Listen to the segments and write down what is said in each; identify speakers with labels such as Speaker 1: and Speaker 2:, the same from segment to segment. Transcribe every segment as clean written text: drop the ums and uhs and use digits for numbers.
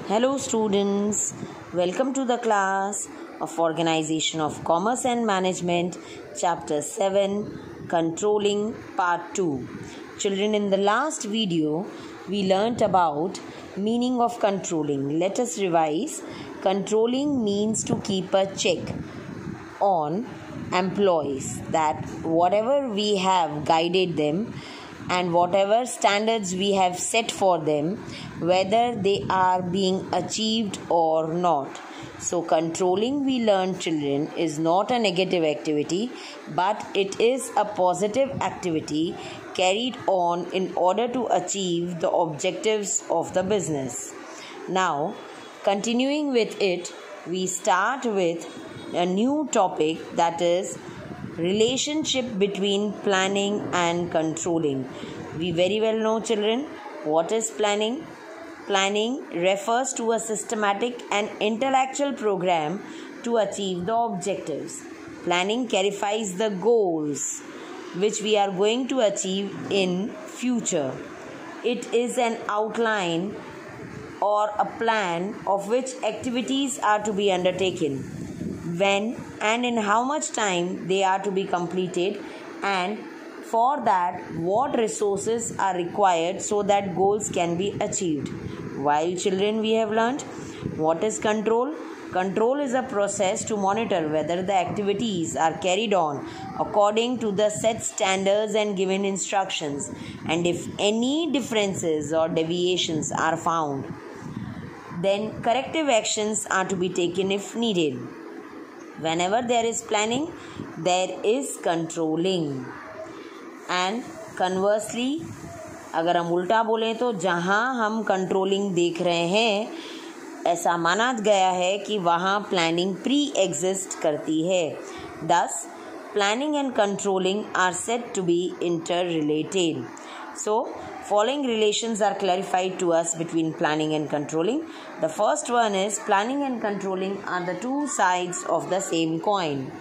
Speaker 1: Hello students, welcome to the class of Organization of Commerce and Management, Chapter 7, Controlling Part 2. Children, in the last video, we learnt about meaning of controlling. Let us revise. Controlling means to keep a check on employees, that whatever we have guided them and whatever standards we have set for them, whether they are being achieved or not. So controlling, we learn, children, is not a negative activity, but it is a positive activity carried on in order to achieve the objectives of the business. Now, continuing with it, we start with a new topic, that is relationship between planning and controlling. We very well know, children, what is planning. Planning refers to a systematic and intellectual program to achieve the objectives. Planning clarifies the goals which we are going to achieve in future. It is an outline or a plan of which activities are to be undertaken, when and in how much time they are to be completed, and for that what resources are required so that goals can be achieved. While, children, we have learnt what is control. Control is a process to monitor whether the activities are carried on according to the set standards and given instructions, and if any differences or deviations are found, then corrective actions are to be taken if needed. Whenever there is planning, there is controlling. And conversely, अगर हम उल्टा बोलें तो जहाँ हम controlling देख रहे हैं, ऐसा माना गया है कि वहाँ प्लानिंग प्री एग्जिस्ट करती है. Thus, planning and controlling are said to be interrelated. So, following relations are clarified to us between planning and controlling. The first one is planning and controlling are the two sides of the same coin.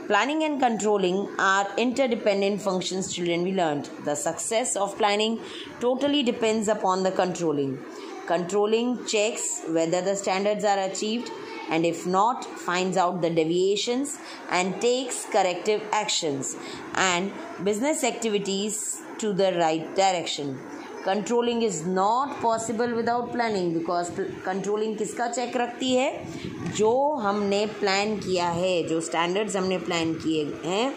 Speaker 1: Planning and controlling are interdependent functions, children, we learned. The success of planning totally depends upon the controlling. Controlling checks whether the standards are achieved, and if not, finds out the deviations and takes corrective actions and business activities to the right direction. Controlling is not possible without planning, because controlling किसका check रखती है? जो हमने plan किया है, जो standards हमने plan किए हैं,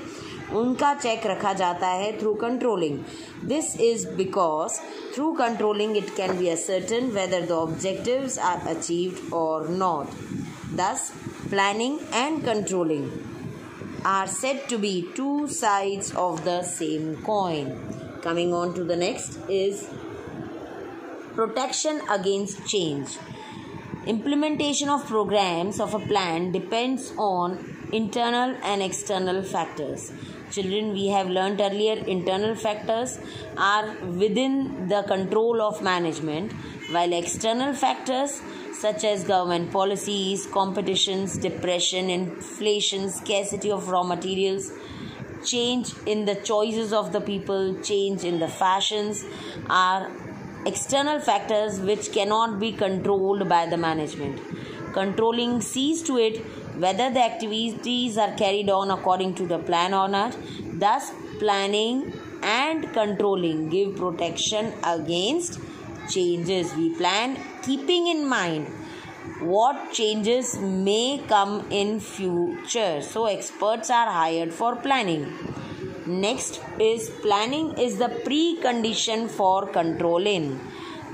Speaker 1: उनका चेक रखा जाता है through controlling. This is because through controlling it can be ascertained whether the objectives are achieved or not. Thus, planning and controlling are said to be two sides of the same coin. Coming on to the next is protection against change. Implementation of programs of a plan depends on internal and external factors. Children, we have learnt earlier, internal factors are within the control of management, while external factors such as government policies, competitions, depression, inflation, scarcity of raw materials, change in the choices of the people, change in the fashions, are external factors which cannot be controlled by the management. Controlling sees to it whether the activities are carried on according to the plan or not. Thus, planning and controlling give protection against changes. We plan keeping in mind what changes may come in future. So, experts are hired for planning. Next is planning is the precondition for controlling.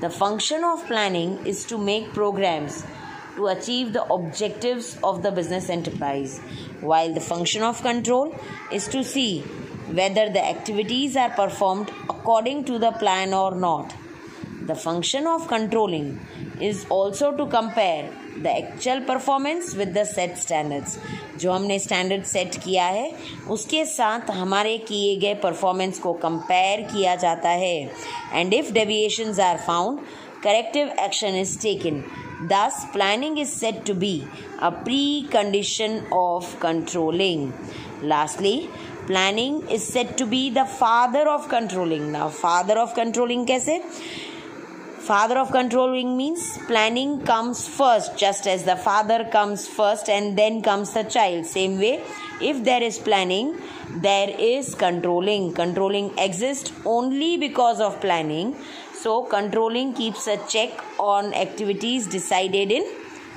Speaker 1: The function of planning is to make programs to achieve the objectives of the business enterprise, while the function of control is to see whether the activities are performed according to the plan or not. The function of controlling is also to compare the actual performance with the set standards. जो हमने standard set किया है उसके साथ हमारे किए गए performance को कंपेयर किया जाता है, and if deviations are found, corrective action is taken. Thus, planning is said to be a precondition of controlling. Lastly, planning is said to be the father of controlling. Now, father of controlling कैसे? Father of controlling means planning comes first, just as the father comes first and then comes the child. Same way, if there is planning, there is controlling. Controlling exists only because of planning. So controlling keeps a check on activities decided in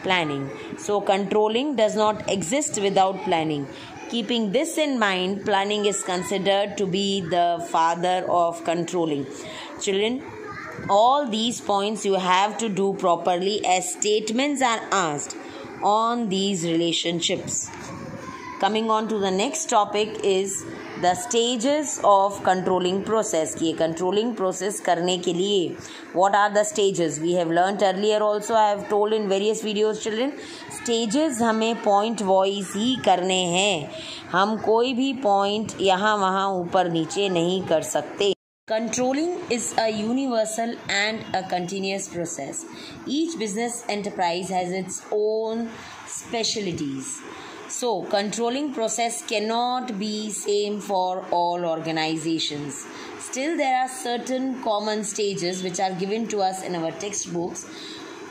Speaker 1: planning. So controlling does not exist without planning. Keeping this in mind, planning is considered to be the father of controlling. Children, all these points you have to do properly as statements are asked on these relationships. Coming on to the next topic is the stages of controlling process. कि controlling process करने के लिए what are the stages? We have learnt earlier also. I have told in various videos, children. Stages हमें point wise ही करने हैं. हम कोई भी point यहाँ वहाँ ऊपर नीचे नहीं कर सकते. Controlling is a universal and a continuous process. Each business enterprise has its own specialties. So, controlling process cannot be same for all organizations. Still, there are certain common stages which are given to us in our textbooks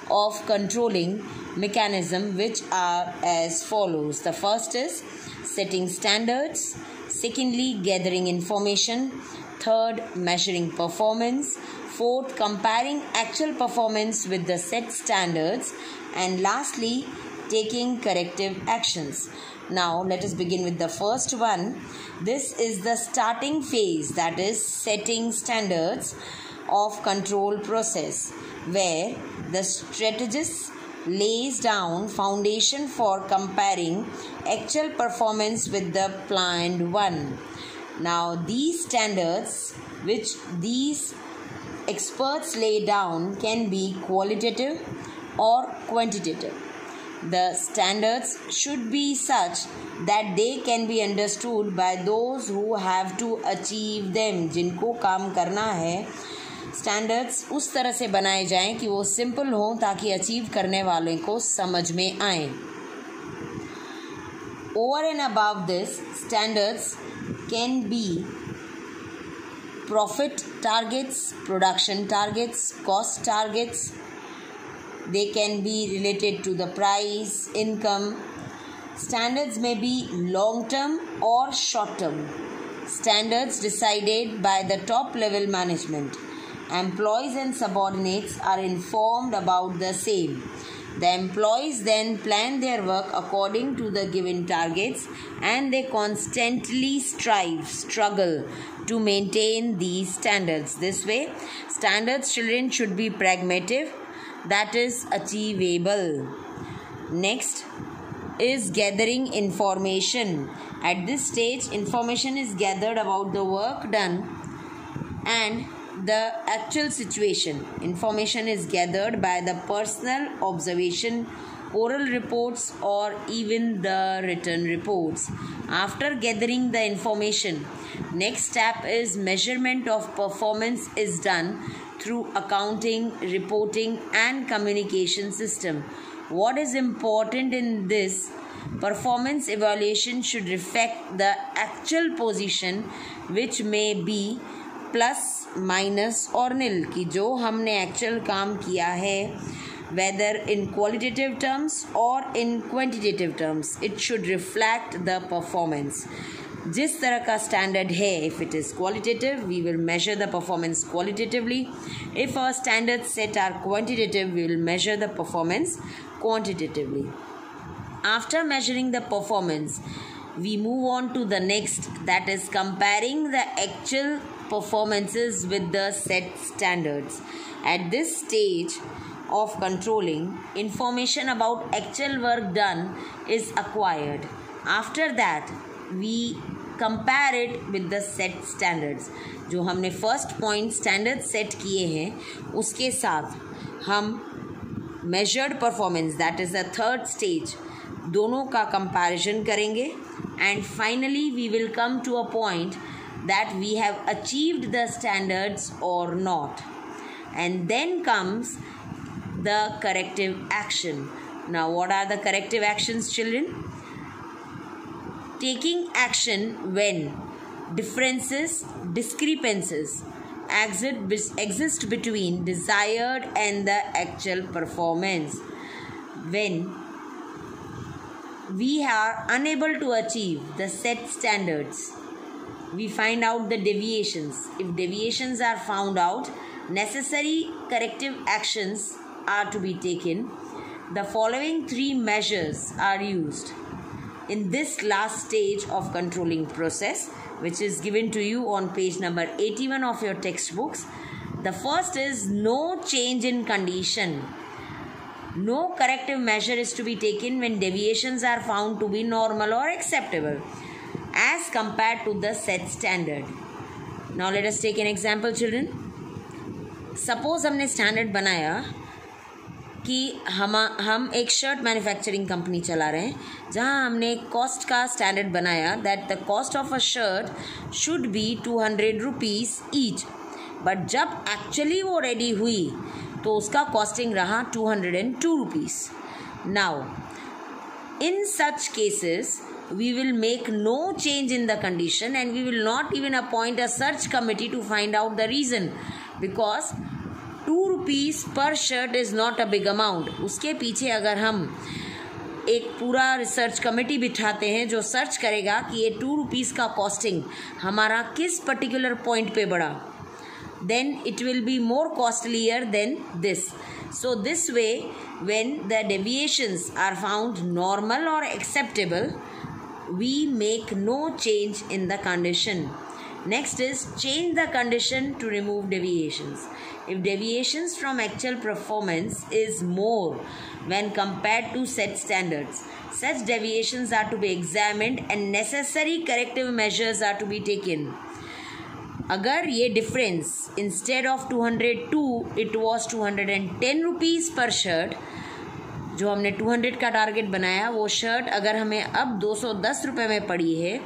Speaker 1: of controlling mechanism, which are as follows. The first is setting standards. Secondly, gathering information. Third, measuring performance. Fourth, comparing actual performance with the set standards. And lastly, taking corrective actions. Now, let us begin with the first one. This is the starting phase, that is setting standards of control process, where the strategist lays down foundation for comparing actual performance with the planned one. Now, these standards which these experts lay down can be qualitative or quantitative. The standards should be such that they can be understood by those who have to achieve them. जिनको काम करना है, standards उस तरह से बनाए जाएं कि वो सिंपल हों ताकि अचीव करने वालों को समझ में आए. Over and above this, standards can be profit targets, production targets, cost targets. They can be related to the price, income. Standards may be long-term or short-term. Standards decided by the top-level management. Employees and subordinates are informed about the same. The employees then plan their work according to the given targets, and they constantly struggle to maintain these standards. This way, standards, children, should be pragmatic, that is achievable. Next is gathering information. At this stage, information is gathered about the work done and the actual situation. Information is gathered by the personal observation, oral reports, or even the written reports. After gathering the information, next step is measurement of performance is done through accounting, reporting, and communication system. What is important in this? Performance evaluation should reflect the actual position, which may be plus, minus और nil, कि जो हमने actual काम किया है, whether in qualitative terms or in quantitative terms, it should reflect the performance. जिस तरह का standard है, if it is qualitative, we will measure the performance qualitatively. If our standards set are quantitative, we will measure the performance quantitatively. After measuring the performance, we move on to the next, that is comparing the actual performances with the set standards. At this stage of controlling, information about actual work done is acquired. After that, we compare it with the set standards. जो हमने first point standards set किए हैं, उसके साथ हम measured performance, that is the third stage, दोनों का comparison करेंगे, and finally we will come to a point that we have achieved the standards or not. And then comes the corrective action. Now, what are the corrective actions, children? Taking action when differences, discrepancies, exist between desired and the actual performance. When we are unable to achieve the set standards, we find out the deviations. If deviations are found out, necessary corrective actions are to be taken. The following 3 measures are used in this last stage of controlling process, which is given to you on page number 81 of your textbooks. The first is no change in condition. No corrective measure is to be taken when deviations are found to be normal or acceptable as compared to the set standard. Now let us take an example, children. Suppose हमने standard बनाया कि हम एक shirt manufacturing company चला रहे हैं, जहां हमने कॉस्ट का स्टैंडर्ड बनाया that the cost of a shirt should be 200 rupees each. But जब एक्चुअली वो रेडी हुई तो उसका कॉस्टिंग रहा 202 rupees. Now in such cases we will make no change in the condition and we will not even appoint a search committee to find out the reason, because 2 rupees per shirt is not a big amount. उसके पीछे अगर हम एक पूरा research committee बिठाते हैं जो search करेगा कि ये 2 रुपीज़ का कॉस्टिंग हमारा किस पर्टिकुलर पॉइंट पे बढ़ा, then it will be more costlier than this. So this way, when the deviations are found normal or acceptable, we make no change in the condition. Next is change the condition to remove deviations. If deviations from actual performance is more when compared to set standards, such deviations are to be examined and necessary corrective measures are to be taken. अगर ये difference instead of 202 it was 210 rupees पर shirt, जो हमने 200 का target बनाया, वो shirt अगर हमें अब 210 रुपये में पड़ी है,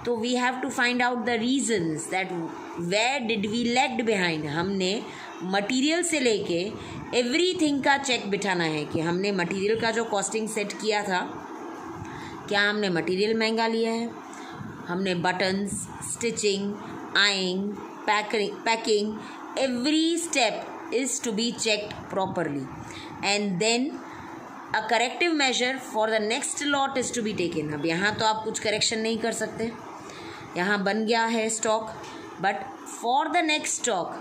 Speaker 1: तो we have to find out the reasons that where did we lagged behind. हमने मटेरियल से लेके एवरीथिंग का चेक बिठाना है कि हमने मटेरियल का जो कॉस्टिंग सेट किया था, क्या हमने मटेरियल महंगा लिया है, हमने buttons, stitching, eyeing, packing, every step is to be checked properly, and then a corrective measure for the next lot is to be taken. अब यहाँ तो आप कुछ करेक्शन नहीं कर सकते, यहाँ बन गया है stock, but for the next stock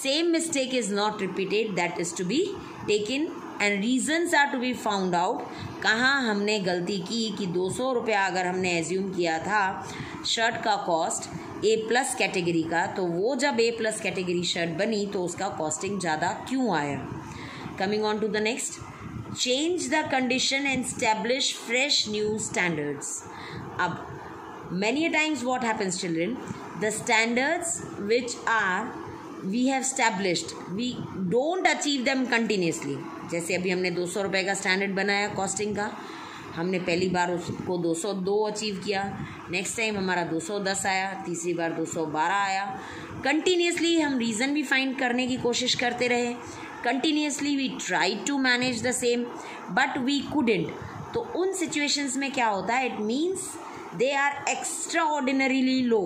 Speaker 1: same mistake is not repeated, that is to be taken and reasons are to be found out. कहाँ हमने गलती की कि 200 रुपया अगर हमने एज्यूम किया था शर्ट का कॉस्ट A+ कैटेगरी का, तो वो जब A+ कैटेगरी शर्ट बनी तो उसका कॉस्टिंग ज़्यादा क्यों आया. Coming on to the next, change the condition and establish fresh new standards. अब many a times what happens children, the standards which are we have established, we don't achieve them continuously. जैसे अभी हमने 200 रुपये का standard बनाया costing का, हमने पहली बार उसको 202 अचीव किया, नेक्स्ट टाइम हमारा 210 आया, तीसरी बार 212 आया. कंटिन्यूसली हम रीज़न भी फाइंड करने की कोशिश करते रहे, continuously we try to manage the same but we couldn't. तो उन सिचुएशंस में क्या होता है, it means they are extraordinarily low,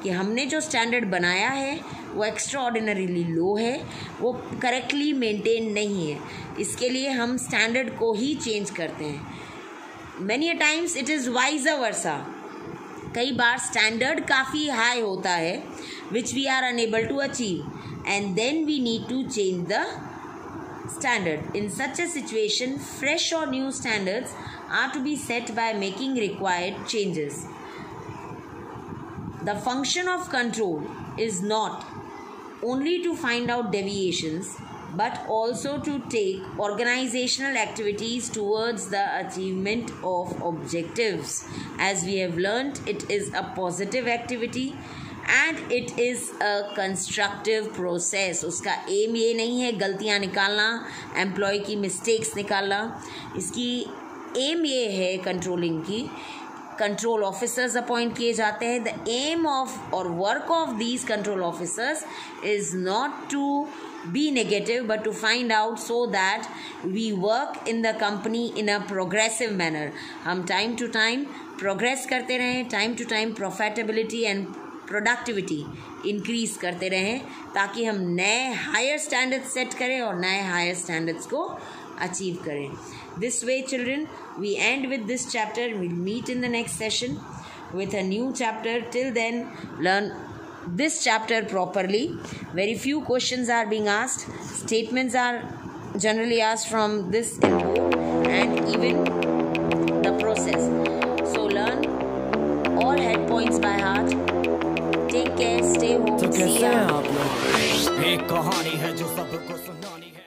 Speaker 1: कि हमने जो स्टैंडर्ड बनाया है वो एक्स्ट्रा ऑर्डिनरीली लो है, वो करेक्टली मेंटेन नहीं है. इसके लिए हम स्टैंडर्ड को ही चेंज करते हैं. Many a times it is vice versa. कई बार स्टैंडर्ड काफ़ी हाई होता है which we are unable to achieve, and then we need to change the standard. In such a situation, fresh or new standards are to be set by making required changes. The function of control is not only to find out deviations but also to take organizational activities towards the achievement of objectives. As we have learnt, it is a positive activity and it is a constructive process. उसका M ये नहीं है गलतियाँ निकालना, employ की mistakes निकालना. इसकी M ये है कंट्रोलिंग की, कंट्रोल ऑफिसर्स अपॉइंट किए जाते हैं. द एम ऑफ और work of these control officers is not to be negative but to find out so that we work in the company in a progressive manner. हम time to time progress करते रहें, time to time profitability and productivity increase करते रहें ताकि हम नए higher standards set करें और नए हायर स्टैंडर्ड्स को अचीव करें. This way, children, we end with this chapter. We'll meet in the next session with a new chapter. Till then, learn this chapter properly. Very few questions are being asked. Statements are generally asked from this info and even the process. So learn all head points by heart. Take care, stay home.
Speaker 2: तो
Speaker 1: See
Speaker 2: कैसे
Speaker 1: ya.
Speaker 2: हैं आप लोग? एक कहानी है जो सबको सुनानी है.